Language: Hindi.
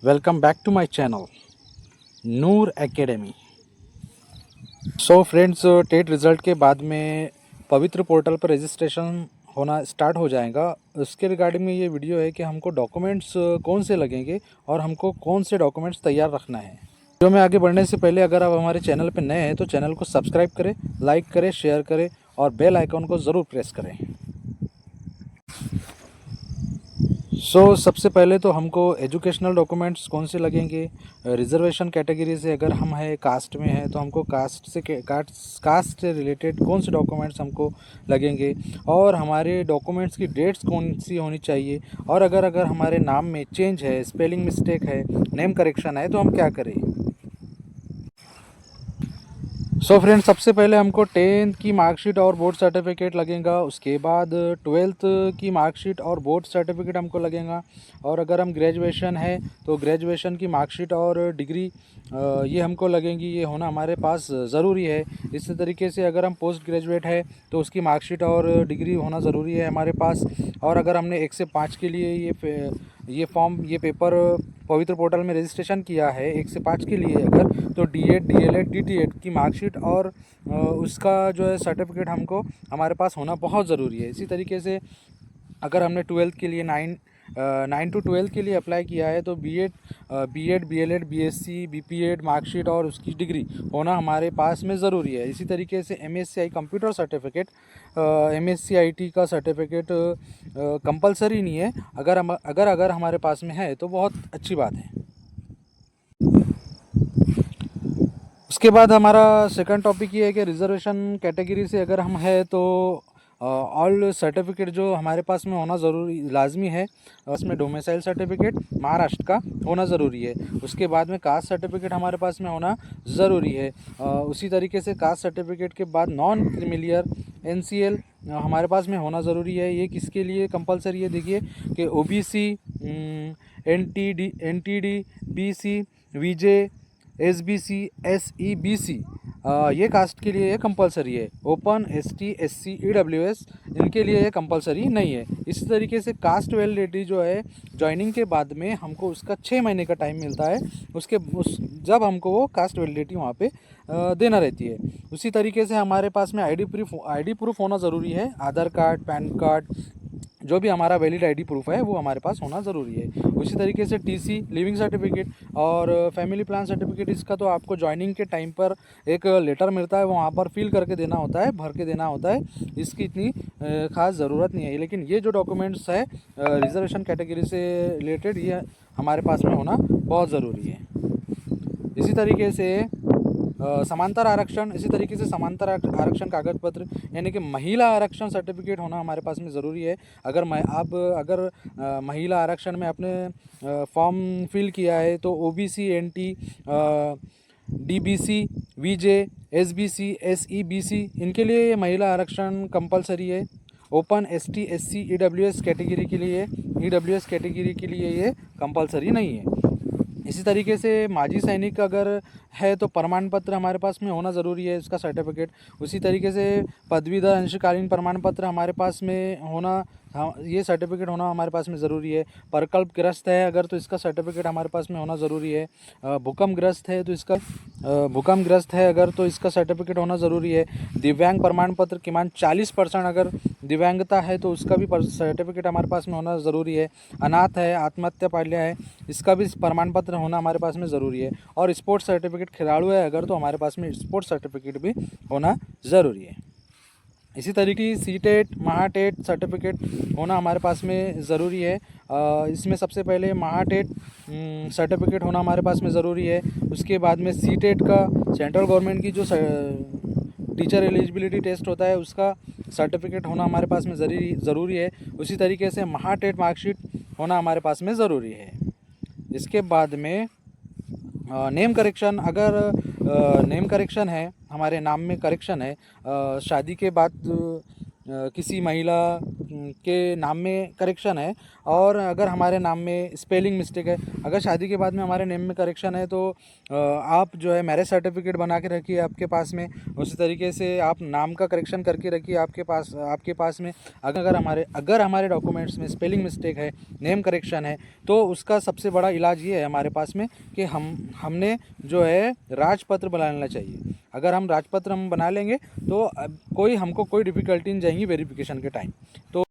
Welcome back to my channel Noor academy. So friends, TET result के बाद में पवित्र पोर्टल पर रजिस्ट्रेशन होना स्टार्ट हो जाएगा। उसके रिगार्डिंग में ये वीडियो है कि हमको डॉक्यूमेंट्स कौन से लगेंगे और हमको कौन से डॉक्यूमेंट्स तैयार रखना है। वीडियो में आगे बढ़ने से पहले अगर आप हमारे चैनल पर नए हैं तो चैनल को सब्सक्राइब करें, लाइक करें, शेयर करें और बेल आइकॉन को ज़रूर प्रेस करें। सबसे पहले तो हमको एजुकेशनल डॉक्यूमेंट्स कौन से लगेंगे। रिजर्वेशन कैटेगरी से अगर हम है, कास्ट में है, तो हमको कास्ट से रिलेटेड कौन से डॉक्यूमेंट्स हमको लगेंगे और हमारे डॉक्यूमेंट्स की डेट्स कौन सी होनी चाहिए। और अगर हमारे नाम में चेंज है, स्पेलिंग मिस्टेक है, नेम करेक्शन है, तो हम क्या करें। फ्रेंड्स, सबसे पहले हमको 10th की मार्कशीट और बोर्ड सर्टिफिकेट लगेगा। उसके बाद 12th की मार्कशीट और बोर्ड सर्टिफिकेट हमको लगेगा। और अगर हम ग्रेजुएशन है तो ग्रेजुएशन की मार्कशीट और डिग्री ये हमको लगेंगी, ये होना हमारे पास ज़रूरी है। इसी तरीके से अगर हम पोस्ट ग्रेजुएट है तो उसकी मार्कशीट और डिग्री होना ज़रूरी है हमारे पास। और अगर हमने 1 से 5 के लिए ये पेपर पवित्र पोर्टल में रजिस्ट्रेशन किया है 1 से 5 के लिए अगर, तो D.Ed, D.LEd, DTED की मार्कशीट और उसका जो है सर्टिफिकेट हमको हमारे पास होना बहुत ज़रूरी है। इसी तरीके से अगर हमने 12th के लिए 9 to 12 के लिए अप्लाई किया है तो B.Ed, B.LEd, B.Sc, B.Ped marksheet और उसकी डिग्री होना हमारे पास में ज़रूरी है। इसी तरीके से MSci computer certificate, MSc IT का सर्टिफिकेट कंपलसरी नहीं है। अगर हमारे पास में है तो बहुत अच्छी बात है। उसके बाद हमारा सेकंड टॉपिक ये है कि रिजर्वेशन कैटेगरी से अगर हम है तो ऑल सर्टिफिकेट जो हमारे पास में होना ज़रूरी लाजमी है। उसमें डोमिसाइल सर्टिफिकेट महाराष्ट्र का होना ज़रूरी है। उसके बाद में कास्ट सर्टिफिकेट हमारे पास में होना ज़रूरी है। उसी तरीके से कास्ट सर्टिफिकेट के बाद नॉन क्रीमिलियर NCL हमारे पास में होना ज़रूरी है। ये किसके लिए कंपलसरी है, देखिए कि OBC, NTD, BC, VJ, SBC, SE, BC ये कास्ट के लिए ये कंपलसरी है। ओपन, ST, SC, EWS इनके लिए ये कंपलसरी नहीं है। इसी तरीके से कास्ट वैलिडिटी जो है ज्वाइनिंग के बाद में हमको उसका 6 महीने का टाइम मिलता है। जब हमको वो कास्ट वैलिडिटी वहाँ पे देना रहती है। उसी तरीके से हमारे पास में ID प्रूफ होना ज़रूरी है। आधार कार्ड, पैन कार्ड, जो भी हमारा वैलिड ID प्रूफ है वो हमारे पास होना ज़रूरी है। उसी तरीके से TC, लिविंग सर्टिफिकेट और फैमिली प्लान सर्टिफिकेट, इसका तो आपको ज्वाइनिंग के टाइम पर एक लेटर मिलता है, वो वहाँ पर फिल करके देना होता है, भर के देना होता है। इसकी इतनी ख़ास ज़रूरत नहीं है। लेकिन ये जो डॉक्यूमेंट्स है रिजर्वेशन कैटेगरी से रिलेटेड, ये हमारे पास में होना बहुत ज़रूरी है। इसी तरीके से समांतर आरक्षण, इसी तरीके से समांतर आरक्षण कागज पत्र यानी कि महिला आरक्षण सर्टिफिकेट होना हमारे पास में ज़रूरी है। अगर महिला आरक्षण में आपने फॉर्म फिल किया है तो OBC, NT, DBC, VJ, SBC, SE, BC इनके लिए ये महिला आरक्षण कंपलसरी है। Open, ST, SC, EWS category के लिए ये कंपलसरी नहीं है। इसी तरीके से माजी सैनिक अगर है तो प्रमाण पत्र हमारे पास में होना ज़रूरी है, इसका सर्टिफिकेट। उसी तरीके से पदवीधर अंशकालीन प्रमाण पत्र हमारे पास में होना, ये सर्टिफिकेट होना हमारे पास में ज़रूरी है। प्रकल्पग्रस्त है अगर तो इसका सर्टिफिकेट हमारे पास में होना ज़रूरी है। भूकंपग्रस्त है अगर तो इसका सर्टिफिकेट होना ज़रूरी है। दिव्यांग प्रमाण पत्र किमान 40% अगर दिव्यांगता है तो उसका भी सर्टिफिकेट हमारे पास में होना ज़रूरी है। अनाथ है, आत्महत्या पाल्या है, इसका भी प्रमाण पत्र होना हमारे पास में ज़रूरी है। और स्पोर्ट्स सर्टिफिकेट, खिलाड़ू है अगर तो हमारे पास में स्पोर्ट्स सर्टिफिकेट भी होना ज़रूरी है। इसी तरीके CTET, महाटेट सर्टिफिकेट होना हमारे पास में ज़रूरी है। इसमें सबसे पहले महाटेट सर्टिफिकेट होना हमारे पास में ज़रूरी है। उसके बाद में CTET का, सेंट्रल गवर्नमेंट की जो टीचर एलिजिबिलिटी टेस्ट होता है, उसका सर्टिफिकेट होना हमारे पास में ज़रूरी है। उसी तरीके से महाटेट मार्कशीट होना हमारे पास में ज़रूरी है। इसके बाद में नेम करेक्शन, अगर नेम करेक्शन है, हमारे नाम में करेक्शन है, शादी के बाद किसी महिला के नाम में करेक्शन है और अगर हमारे नाम में स्पेलिंग मिस्टेक है, अगर शादी के बाद में हमारे नेम में करेक्शन है तो आप जो है मैरिज सर्टिफिकेट बना के रखिए आपके पास में। उसी तरीके से आप नाम का करेक्शन करके रखिए आपके पास में। अगर हमारे डॉक्यूमेंट्स में स्पेलिंग मिस्टेक है, नेम करेक्शन है, तो उसका सबसे बड़ा इलाज ये है हमारे पास में कि हमने जो है राजपत्र बना लेना चाहिए। अगर हम राजपत्र बना लेंगे तो हमको कोई डिफ़िकल्टी नहीं जाएंगी वेरिफिकेशन के टाइम। तो